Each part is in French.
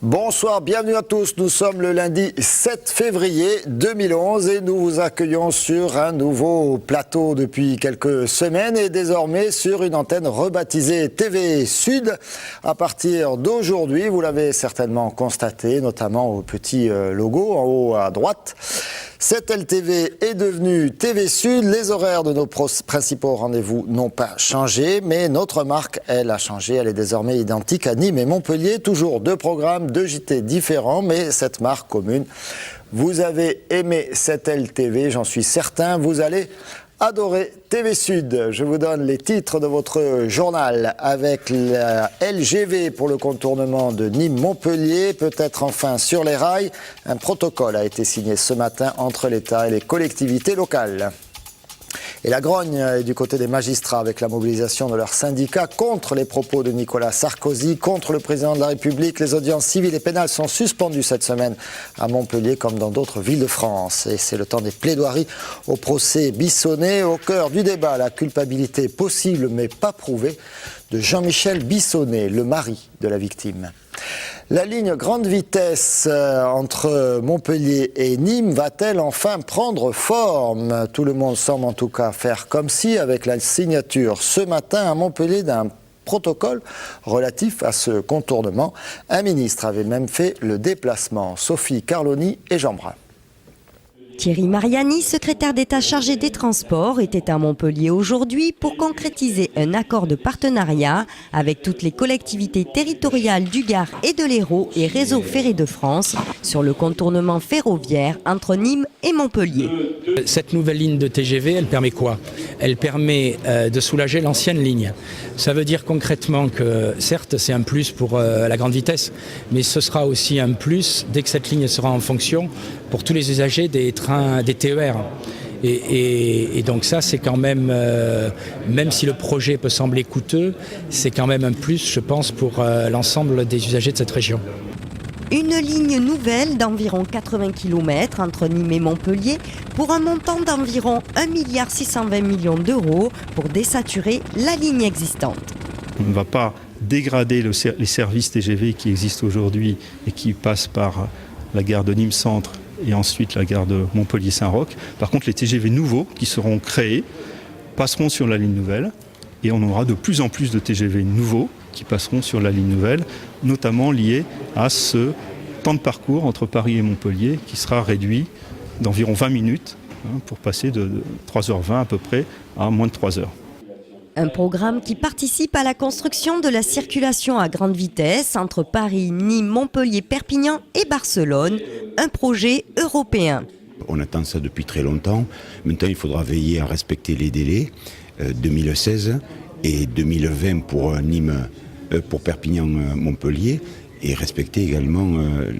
Bonsoir, bienvenue à tous. Nous sommes le lundi 7 février 2011 et nous vous accueillons sur un nouveau plateau depuis quelques semaines et désormais sur une antenne rebaptisée TV Sud. À partir d'aujourd'hui, vous l'avez certainement constaté, notamment au petit logo en haut à droite. Cette LTV est devenue TV Sud. Les horaires de nos principaux rendez-vous n'ont pas changé, mais notre marque, elle, a changé. Elle est désormais identique à Nîmes et Montpellier. Toujours deux programmes, deux JT différents, mais cette marque commune. Vous avez aimé cette LTV, j'en suis certain. Vous allez adorer TV Sud. Je vous donne les titres de votre journal avec la LGV pour le contournement de Nîmes-Montpellier. Peut-être enfin sur les rails. Un protocole a été signé ce matin entre l'État et les collectivités locales. Et la grogne est du côté des magistrats avec la mobilisation de leurs syndicats contre les propos de Nicolas Sarkozy, contre le président de la République. Les audiences civiles et pénales sont suspendues cette semaine à Montpellier comme dans d'autres villes de France. Et c'est le temps des plaidoiries au procès Bissonnette. Au cœur du débat, la culpabilité possible mais pas prouvée de Jean-Michel Bissonnette, le mari de la victime. La ligne grande vitesse entre Montpellier et Nîmes va-t-elle enfin prendre forme? Tout le monde semble en tout cas faire comme si, avec la signature ce matin à Montpellier d'un protocole relatif à ce contournement. Un ministre avait même fait le déplacement. Sophie Carloni et Jean Brun. Thierry Mariani, secrétaire d'État chargé des Transports, était à Montpellier aujourd'hui pour concrétiser un accord de partenariat avec toutes les collectivités territoriales du Gard et de l'Hérault et Réseau Ferré de France sur le contournement ferroviaire entre Nîmes et Montpellier. Cette nouvelle ligne de TGV, elle permet quoi? Elle permet de soulager l'ancienne ligne. Ça veut dire concrètement que, certes, c'est un plus pour la grande vitesse, mais ce sera aussi un plus dès que cette ligne sera en fonction pour tous les usagers des trains, des TER. Et donc ça, c'est quand même, même si le projet peut sembler coûteux, c'est quand même un plus, je pense, pour l'ensemble des usagers de cette région. Une ligne nouvelle d'environ 80 km entre Nîmes et Montpellier pour un montant d'environ 1,620 milliard d'euros pour désaturer la ligne existante. On ne va pas dégrader les services TGV qui existent aujourd'hui et qui passent par la gare de Nîmes Centre et ensuite la gare de Montpellier-Saint-Roch. Par contre, les TGV nouveaux qui seront créés passeront sur la ligne nouvelle et on aura de plus en plus de TGV nouveaux qui passeront sur la ligne nouvelle, notamment liés à ce temps de parcours entre Paris et Montpellier qui sera réduit d'environ 20 minutes pour passer de 3h20 à peu près à moins de 3 heures. Un programme qui participe à la construction de la circulation à grande vitesse entre Paris, Nîmes, Montpellier, Perpignan et Barcelone, un projet européen. On attend ça depuis très longtemps. Maintenant, il faudra veiller à respecter les délais 2016 et 2020 pour Perpignan-Montpellier et respecter également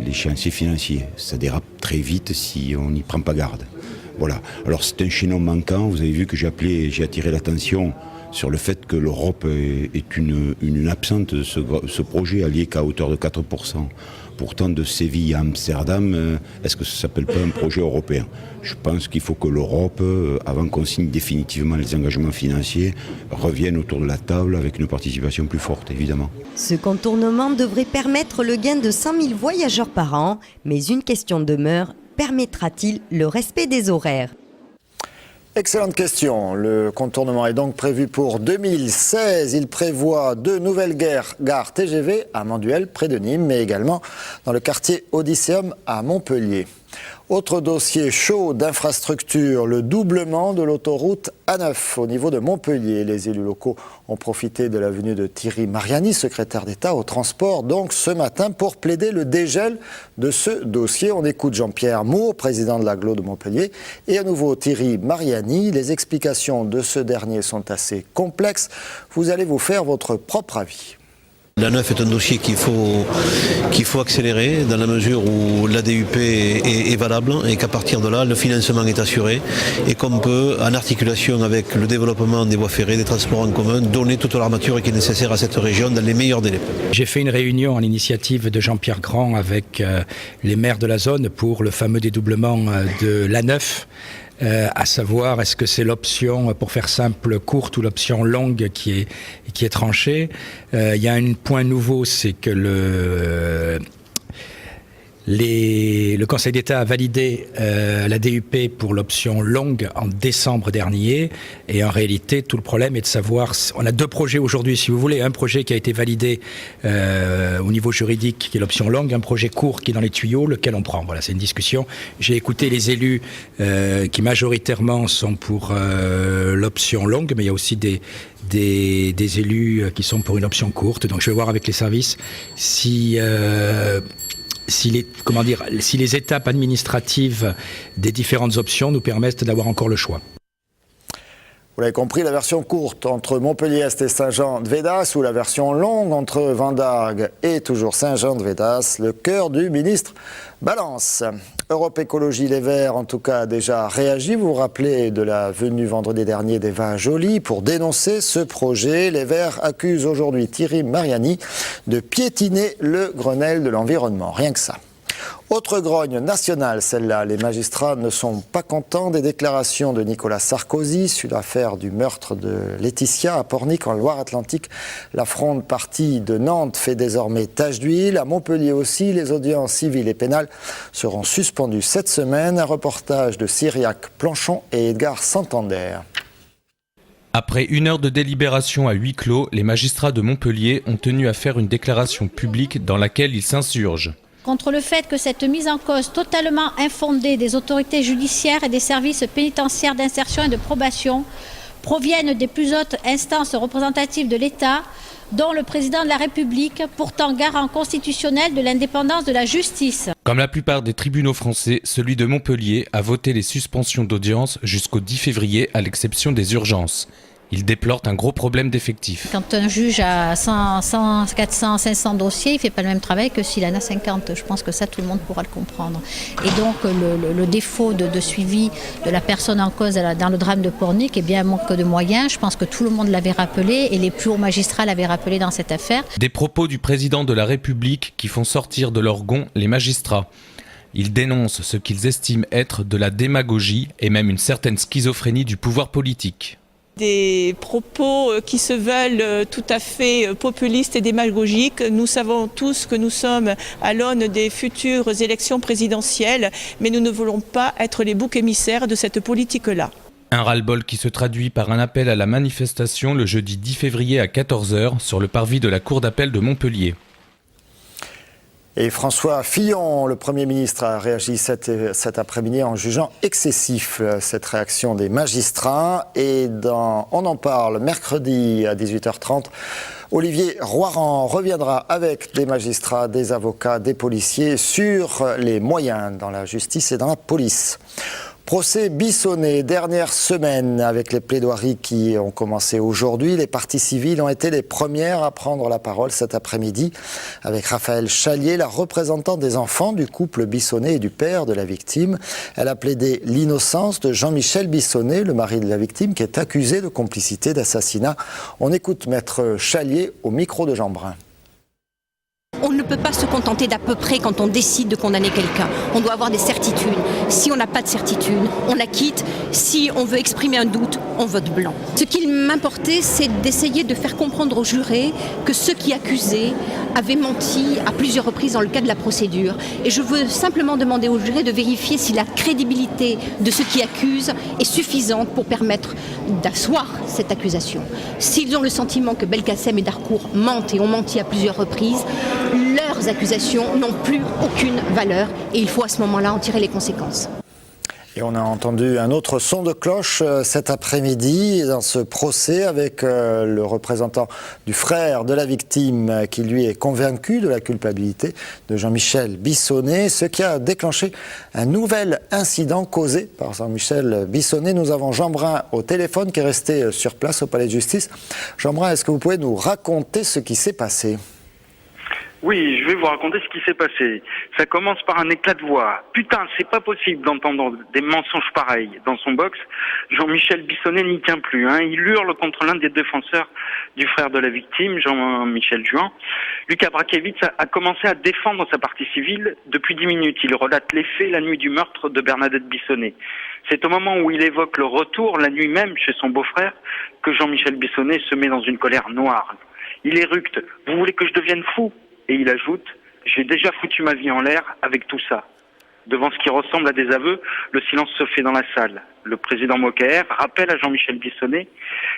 l'échéancier financier. Ça dérape très vite si on n'y prend pas garde. Voilà. Alors c'est un chaînon manquant. Vous avez vu que j'ai attiré l'attention sur le fait que l'Europe est une absente de ce projet allié qu'à hauteur de 4%. Pourtant, de Séville à Amsterdam, est-ce que ça ne s'appelle pas un projet européen? Je pense qu'il faut que l'Europe, avant qu'on signe définitivement les engagements financiers, revienne autour de la table avec une participation plus forte, évidemment. Ce contournement devrait permettre le gain de 100 000 voyageurs par an, mais une question demeure, permettra-t-il le respect des horaires? Excellente question. Le contournement est donc prévu pour 2016. Il prévoit deux nouvelles gares TGV à Manduel, près de Nîmes, mais également dans le quartier Odysseum à Montpellier. Autre dossier chaud d'infrastructure, le doublement de l'autoroute A9 au niveau de Montpellier. Les élus locaux ont profité de la venue de Thierry Mariani, secrétaire d'État au transport, donc ce matin pour plaider le dégel de ce dossier. On écoute Jean-Pierre Moore, président de l'agglo de Montpellier, et à nouveau Thierry Mariani. Les explications de ce dernier sont assez complexes. Vous allez vous faire votre propre avis. L'A9 est un dossier qu'il faut accélérer dans la mesure où l'ADUP est valable et qu'à partir de là, le financement est assuré et qu'on peut, en articulation avec le développement des voies ferrées, des transports en commun, donner toute l'armature qui est nécessaire à cette région dans les meilleurs délais. J'ai fait une réunion à l'initiative de Jean-Pierre Grand avec les maires de la zone pour le fameux dédoublement de l'A9. À savoir, est-ce que c'est l'option, pour faire simple, courte ou l'option longue qui est tranchée. Il y a un point nouveau, c'est que Le Conseil d'État a validé la DUP pour l'option longue en décembre dernier. Et en réalité, tout le problème est de savoir... On a 2 projets aujourd'hui, si vous voulez. Un projet qui a été validé au niveau juridique, qui est l'option longue. Un projet court qui est dans les tuyaux, lequel on prend. Voilà, c'est une discussion. J'ai écouté les élus qui majoritairement sont pour l'option longue, mais il y a aussi des élus qui sont pour une option courte. Donc je vais voir avec les services si les étapes administratives des différentes options nous permettent d'avoir encore le choix. Vous l'avez compris, la version courte entre Montpellier-Est et Saint-Jean-de-Védas ou la version longue entre Vendargues et toujours Saint-Jean-de-Védas, le cœur du ministre balance. Europe Écologie Les Verts, en tout cas, a déjà réagi. Vous vous rappelez de la venue vendredi dernier d'Eva Joly pour dénoncer ce projet. Les Verts accusent aujourd'hui Thierry Mariani de piétiner le Grenelle de l'environnement. Rien que ça. Autre grogne nationale, celle-là. Les magistrats ne sont pas contents des déclarations de Nicolas Sarkozy sur l'affaire du meurtre de Laetitia à Pornic en Loire-Atlantique. La fronde partie de Nantes fait désormais tache d'huile. À Montpellier aussi, les audiences civiles et pénales seront suspendues cette semaine. Un reportage de Cyriac Planchon et Edgar Santander. Après 1 heure de délibération à huis clos, les magistrats de Montpellier ont tenu à faire une déclaration publique dans laquelle ils s'insurgent contre le fait que cette mise en cause totalement infondée des autorités judiciaires et des services pénitentiaires d'insertion et de probation proviennent des plus hautes instances représentatives de l'État, dont le président de la République, pourtant garant constitutionnel de l'indépendance de la justice. Comme la plupart des tribunaux français, celui de Montpellier a voté les suspensions d'audience jusqu'au 10 février à l'exception des urgences. Il déplore un gros problème d'effectifs. Quand un juge a 100, 400, 500 dossiers, il ne fait pas le même travail que s'il en a 50. Je pense que ça, tout le monde pourra le comprendre. Et donc, le défaut de suivi de la personne en cause dans le drame de Pornic est bien un manque de moyens. Je pense que tout le monde l'avait rappelé et les plus hauts magistrats l'avaient rappelé dans cette affaire. Des propos du président de la République qui font sortir de leur gonds les magistrats. Ils dénoncent ce qu'ils estiment être de la démagogie et même une certaine schizophrénie du pouvoir politique. Des propos qui se veulent tout à fait populistes et démagogiques. Nous savons tous que nous sommes à l'aune des futures élections présidentielles, mais nous ne voulons pas être les boucs émissaires de cette politique-là. Un ras-le-bol qui se traduit par un appel à la manifestation le jeudi 10 février à 14h sur le parvis de la Cour d'appel de Montpellier. Et François Fillon, le Premier ministre, a réagi cet après-midi en jugeant excessif cette réaction des magistrats. Et on en parle mercredi à 18h30. Olivier Roiran reviendra avec des magistrats, des avocats, des policiers sur les moyens dans la justice et dans la police. Procès Bissonnette, dernière semaine avec les plaidoiries qui ont commencé aujourd'hui. Les parties civiles ont été les premières à prendre la parole cet après-midi avec Raphaël Chalier, la représentante des enfants du couple Bissonnette et du père de la victime. Elle a plaidé l'innocence de Jean-Michel Bissonnette, le mari de la victime, qui est accusé de complicité d'assassinat. On écoute Maître Chalier au micro de Jean Brun. On ne peut pas se contenter d'à peu près quand on décide de condamner quelqu'un. On doit avoir des certitudes. Si on n'a pas de certitude, on acquitte. Si on veut exprimer un doute, on vote blanc. Ce qu'il m'importait, c'est d'essayer de faire comprendre aux jurés que ceux qui accusaient avaient menti à plusieurs reprises dans le cadre de la procédure. Et je veux simplement demander aux jurés de vérifier si la crédibilité de ceux qui accusent est suffisante pour permettre d'asseoir cette accusation. S'ils ont le sentiment que Belkacem et Darcourt mentent et ont menti à plusieurs reprises, leurs accusations n'ont plus aucune valeur et il faut à ce moment-là en tirer les conséquences. Et on a entendu un autre son de cloche cet après-midi dans ce procès avec le représentant du frère de la victime qui lui est convaincu de la culpabilité de Jean-Michel Bissonnette, ce qui a déclenché un nouvel incident causé par Jean-Michel Bissonnette. Nous avons Jean Brun au téléphone qui est resté sur place au palais de justice. Jean Brun, est-ce que vous pouvez nous raconter ce qui s'est passé ? Oui, je vais vous raconter ce qui s'est passé. Ça commence par un éclat de voix. Putain, c'est pas possible d'entendre des mensonges pareils. Dans son box, Jean-Michel Bissonnette n'y tient plus. Il hurle contre l'un des défenseurs du frère de la victime, Jean-Michel Juin. Lucas Brakiewicz a commencé à défendre sa partie civile depuis 10 minutes. Il relate les faits la nuit du meurtre de Bernadette Bissonnette. C'est au moment où il évoque le retour, la nuit même, chez son beau-frère, que Jean-Michel Bissonnette se met dans une colère noire. Il éructe « Vous voulez que je devienne fou ?» Et il ajoute « J'ai déjà foutu ma vie en l'air avec tout ça. Devant ce qui ressemble à des aveux, le silence se fait dans la salle. Le président Mokaer rappelle à Jean-Michel Bissonnet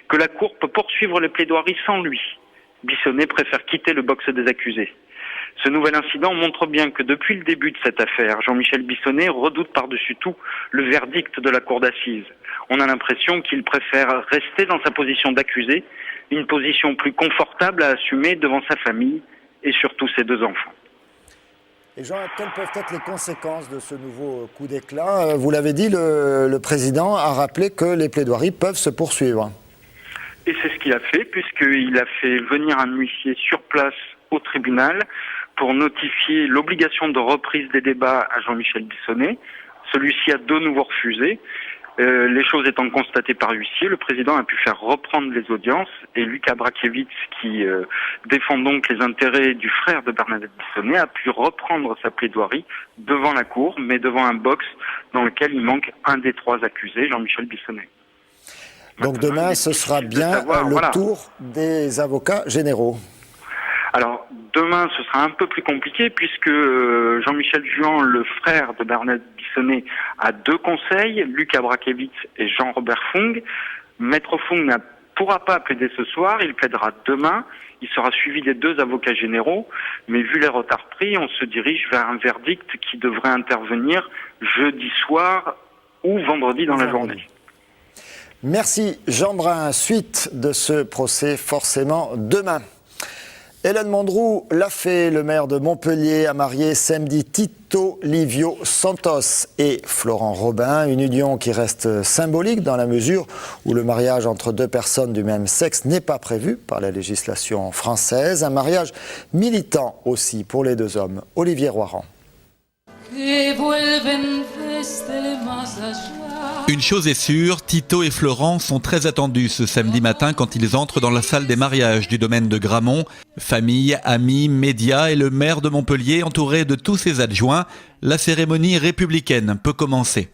que la Cour peut poursuivre les plaidoiries sans lui. Bissonnet préfère quitter le box des accusés. Ce nouvel incident montre bien que depuis le début de cette affaire, Jean-Michel Bissonnet redoute par-dessus tout le verdict de la Cour d'assises. On a l'impression qu'il préfère rester dans sa position d'accusé, une position plus confortable à assumer devant sa famille et surtout ses 2 enfants. Et Jean, quelles peuvent être les conséquences de ce nouveau coup d'éclat ? Vous l'avez dit, le président a rappelé que les plaidoiries peuvent se poursuivre. Et c'est ce qu'il a fait, puisqu'il a fait venir un huissier sur place au tribunal pour notifier l'obligation de reprise des débats à Jean-Michel Bissonnet. Celui-ci a de nouveau refusé. Les choses étant constatées par l'huissier, le président a pu faire reprendre les audiences et Lucas Brakiewicz, qui défend donc les intérêts du frère de Bernadette Bissonnet, a pu reprendre sa plaidoirie devant la cour, mais devant un box dans lequel il manque un des 3 accusés, Jean-Michel Bissonnet. Donc demain, ce sera bien le tour des avocats généraux. Alors, demain, ce sera un peu plus compliqué puisque Jean-Michel Juan, le frère de Bernadette Bissonnet, a 2 conseils, Lucas Brakiewicz et Jean-Robert Fung. Maître Fung ne pourra pas plaider ce soir, il plaidera demain. Il sera suivi des 2 avocats généraux, mais vu les retards pris, on se dirige vers un verdict qui devrait intervenir jeudi soir ou vendredi dans la journée. Merci Jean Brun. Suite de ce procès forcément demain. Hélène Mondroux l'a fait, le maire de Montpellier a marié samedi Tito Livio Santos et Florent Robin, une union qui reste symbolique dans la mesure où le mariage entre 2 personnes du même sexe n'est pas prévu par la législation française. Un mariage militant aussi pour les 2 hommes. Olivier Roiran. Une chose est sûre, Tito et Florent sont très attendus ce samedi matin quand ils entrent dans la salle des mariages du domaine de Gramont. Famille, amis, médias et le maire de Montpellier entouré de tous ses adjoints. La cérémonie républicaine peut commencer.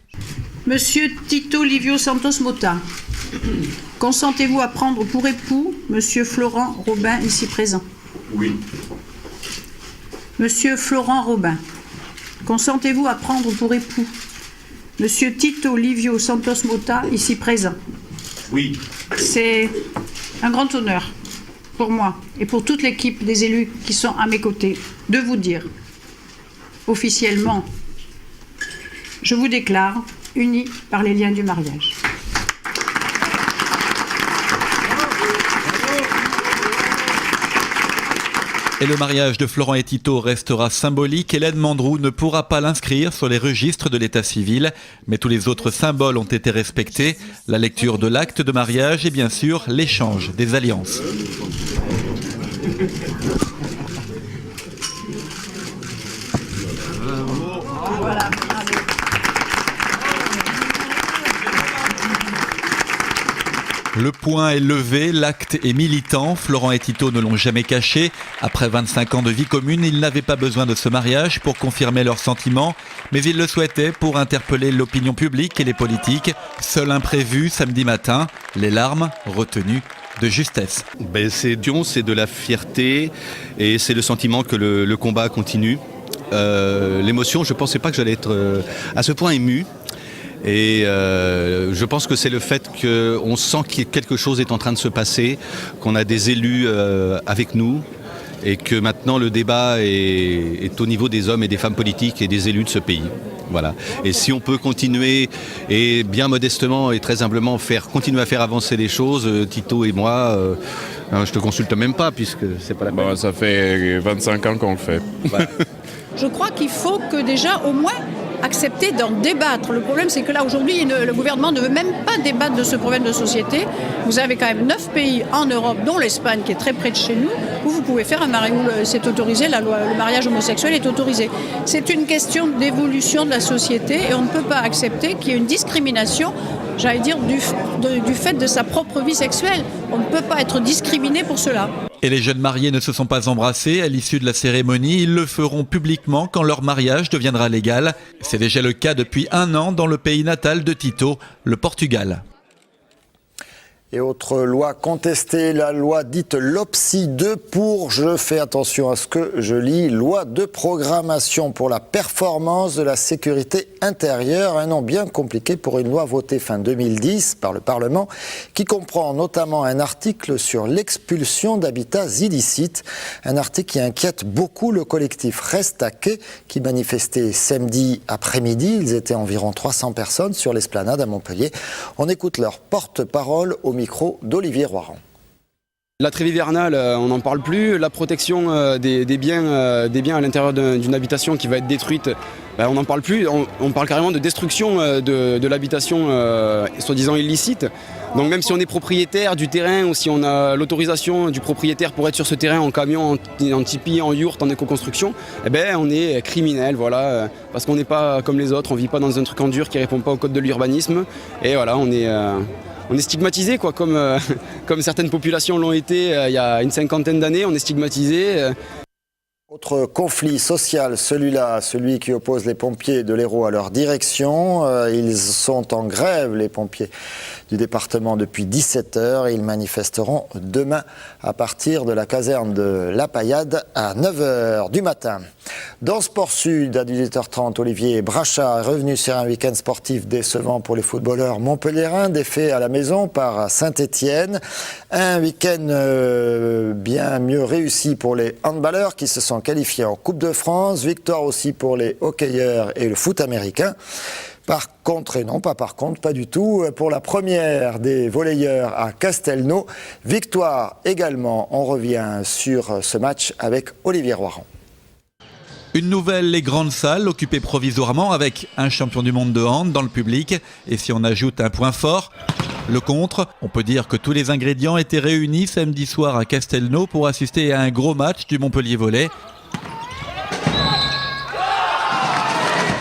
Monsieur Tito Livio Santos Mota, consentez-vous à prendre pour époux Monsieur Florent Robin ici présent? Oui. Monsieur Florent Robin, consentez-vous à prendre pour époux Monsieur Tito Livio Santos Mota, ici présent? Oui. C'est un grand honneur pour moi et pour toute l'équipe des élus qui sont à mes côtés de vous dire officiellement, je vous déclare unis par les liens du mariage. Et le mariage de Florent et Tito restera symbolique. Hélène Mondroux ne pourra pas l'inscrire sur les registres de l'état civil, mais tous les autres symboles ont été respectés. La lecture de l'acte de mariage et bien sûr l'échange des alliances. Le point est levé, l'acte est militant. Florent et Tito ne l'ont jamais caché. Après 25 ans de vie commune, ils n'avaient pas besoin de ce mariage pour confirmer leurs sentiments, mais ils le souhaitaient pour interpeller l'opinion publique et les politiques. Seul imprévu samedi matin, les larmes retenues de justesse. C'est de la fierté et c'est le sentiment que le combat continue. L'émotion, je ne pensais pas que j'allais être à ce point ému. Et je pense que c'est le fait qu'on sent que quelque chose est en train de se passer, qu'on a des élus avec nous et que maintenant le débat est au niveau des hommes et des femmes politiques et des élus de ce pays. Voilà. Et si on peut continuer et bien modestement et très humblement continuer à faire avancer les choses, Tito et moi, je te consulte même pas puisque c'est pas la peine. Ça fait 25 ans qu'on le fait. Voilà. Je crois qu'il faut que déjà au moins accepter d'en débattre. Le problème, c'est que là, aujourd'hui, le gouvernement ne veut même pas débattre de ce problème de société. Vous avez quand même 9 pays en Europe, dont l'Espagne, qui est très près de chez nous, où vous pouvez faire un mariage, où c'est autorisé, le mariage homosexuel est autorisé. C'est une question d'évolution de la société et on ne peut pas accepter qu'il y ait une discrimination, j'allais dire, du fait de sa propre vie sexuelle. On ne peut pas être discriminé pour cela. Et les jeunes mariés ne se sont pas embrassés à l'issue de la cérémonie. Ils le feront publiquement quand leur mariage deviendra légal. C'est déjà le cas depuis 1 an dans le pays natal de Tito, le Portugal. Et autre loi contestée, la loi dite LOPSI 2 pour, je fais attention à ce que je lis, loi de programmation pour la performance de la sécurité intérieure, un nom bien compliqué pour une loi votée fin 2010 par le Parlement, qui comprend notamment un article sur l'expulsion d'habitats illicites, un article qui inquiète beaucoup le collectif Reste à Quai, qui manifestait samedi après-midi. Ils étaient environ 300 personnes sur l'esplanade à Montpellier. On écoute leur porte-parole au micro d'Olivier Roiran. La trêve hivernale, on n'en parle plus. La protection des biens à l'intérieur d'une habitation qui va être détruite, on n'en parle plus. On parle carrément de destruction de l'habitation soi-disant illicite. Donc même si on est propriétaire du terrain ou si on a l'autorisation du propriétaire pour être sur ce terrain en camion, en tipi, en yourte, en éco-construction, on est criminel, voilà, parce qu'on n'est pas comme les autres, on ne vit pas dans un truc en dur qui ne répond pas au code de l'urbanisme. Et voilà, on est stigmatisé, quoi, comme certaines populations l'ont été il y a une cinquantaine d'années, on est stigmatisé. Autre conflit social, celui qui oppose les pompiers de l'Hérault à leur direction. Ils sont en grève, les pompiers du département, depuis 17h. Ils manifesteront demain à partir de la caserne de La Paillade à 9h du matin. Dans Sport Sud, à 18h30, Olivier Brachat est revenu sur un week-end sportif décevant pour les footballeurs montpelliérains, défait à la maison par Saint-Étienne. Un week-end bien mieux réussi pour les handballeurs qui se sont qualifiés en Coupe de France. Victoire aussi pour les hockeyeurs et le foot américain. Par contre, et non pas par contre, pas du tout, pour la première des volleyeurs à Castelnau. Victoire également, on revient sur ce match avec Olivier Roiran. Une nouvelle et grande salle occupée provisoirement avec un champion du monde de hand dans le public. Et si on ajoute un point fort, le contre, on peut dire que tous les ingrédients étaient réunis samedi soir à Castelnau pour assister à un gros match du Montpellier Volley.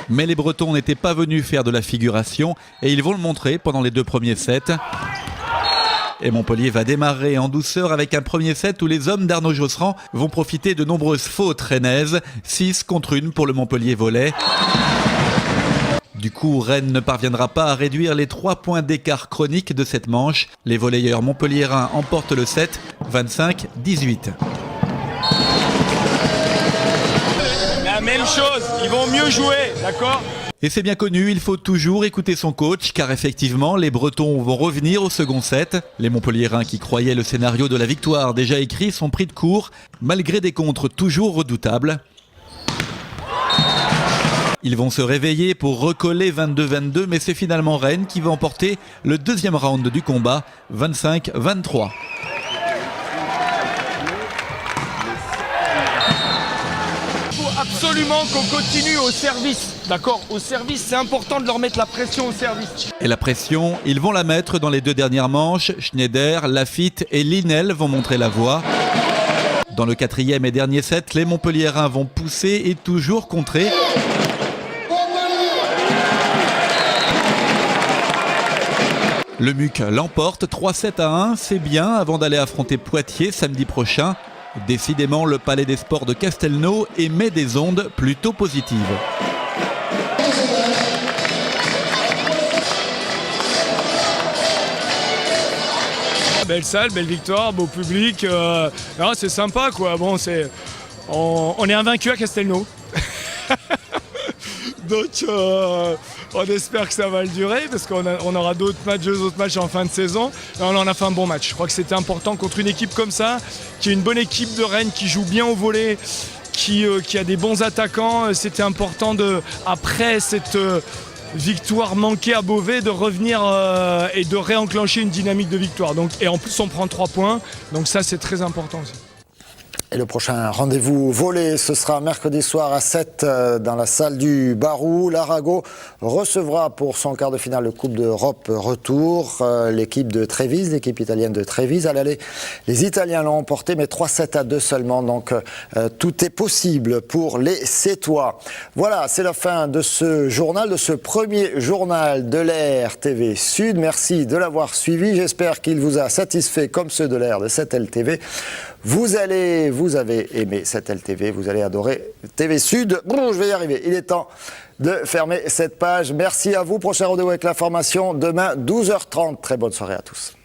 Mais les Bretons n'étaient pas venus faire de la figuration et ils vont le montrer pendant les 2 premiers sets. Et Montpellier va démarrer en douceur avec un premier set où les hommes d'Arnaud Josserand vont profiter de nombreuses fautes rennaises, 6 contre 1 pour le Montpellier Volley. Du coup, Rennes ne parviendra pas à réduire les 3 points d'écart chronique de cette manche. Les volleyeurs montpelliérains emportent le set 25-18. La même chose, ils vont mieux jouer, d'accord ? Et c'est bien connu, il faut toujours écouter son coach, car effectivement, les Bretons vont revenir au second set. Les Montpelliérains qui croyaient le scénario de la victoire déjà écrit sont pris de court, malgré des contres toujours redoutables. Ils vont se réveiller pour recoller 22-22, mais c'est finalement Rennes qui va emporter le deuxième round du combat, 25-23. Absolument qu'on continue au service, d'accord ? Au service, c'est important de leur mettre la pression au service. Et la pression, ils vont la mettre dans les 2 dernières manches. Schneider, Lafitte et Linel vont montrer la voie. Dans le 4e et dernier set, les Montpelliérains vont pousser et toujours contrer. Le MUC l'emporte 3-7-1, c'est bien avant d'aller affronter Poitiers samedi prochain. Décidément, le Palais des Sports de Castelnau émet des ondes plutôt positives. Belle salle, belle victoire, beau public. C'est sympa, quoi. Bon, on est invaincus à Castelnau. Donc, on espère que ça va le durer parce qu'on aura deux autres matchs en fin de saison. Là, on a fait un bon match. Je crois que c'était important contre une équipe comme ça, qui est une bonne équipe de Rennes, qui joue bien au volley, qui a des bons attaquants. C'était important après cette victoire manquée à Beauvais, de revenir et de réenclencher une dynamique de victoire. Et en plus, on prend 3 points. Donc ça, c'est très important aussi. Et le prochain rendez-vous volley, ce sera mercredi soir à 7 dans la salle du Barou. L'Arago recevra pour son quart de finale de Coupe d'Europe retour l'équipe de Trévise, l'équipe italienne de Trévise. À l'aller, les Italiens l'ont emporté, mais 3-7-2 seulement. Donc tout est possible pour les Sétois. Voilà, c'est la fin de ce journal, de ce premier journal de l'Air TV Sud. Merci de l'avoir suivi. J'espère qu'il vous a satisfait comme ceux de l'Air de 7LTV. Vous avez aimé cette LTV, vous allez adorer TV Sud. Bon, je vais y arriver. Il est temps de fermer cette page. Merci à vous. Prochain rendez-vous avec l'information demain, 12h30. Très bonne soirée à tous.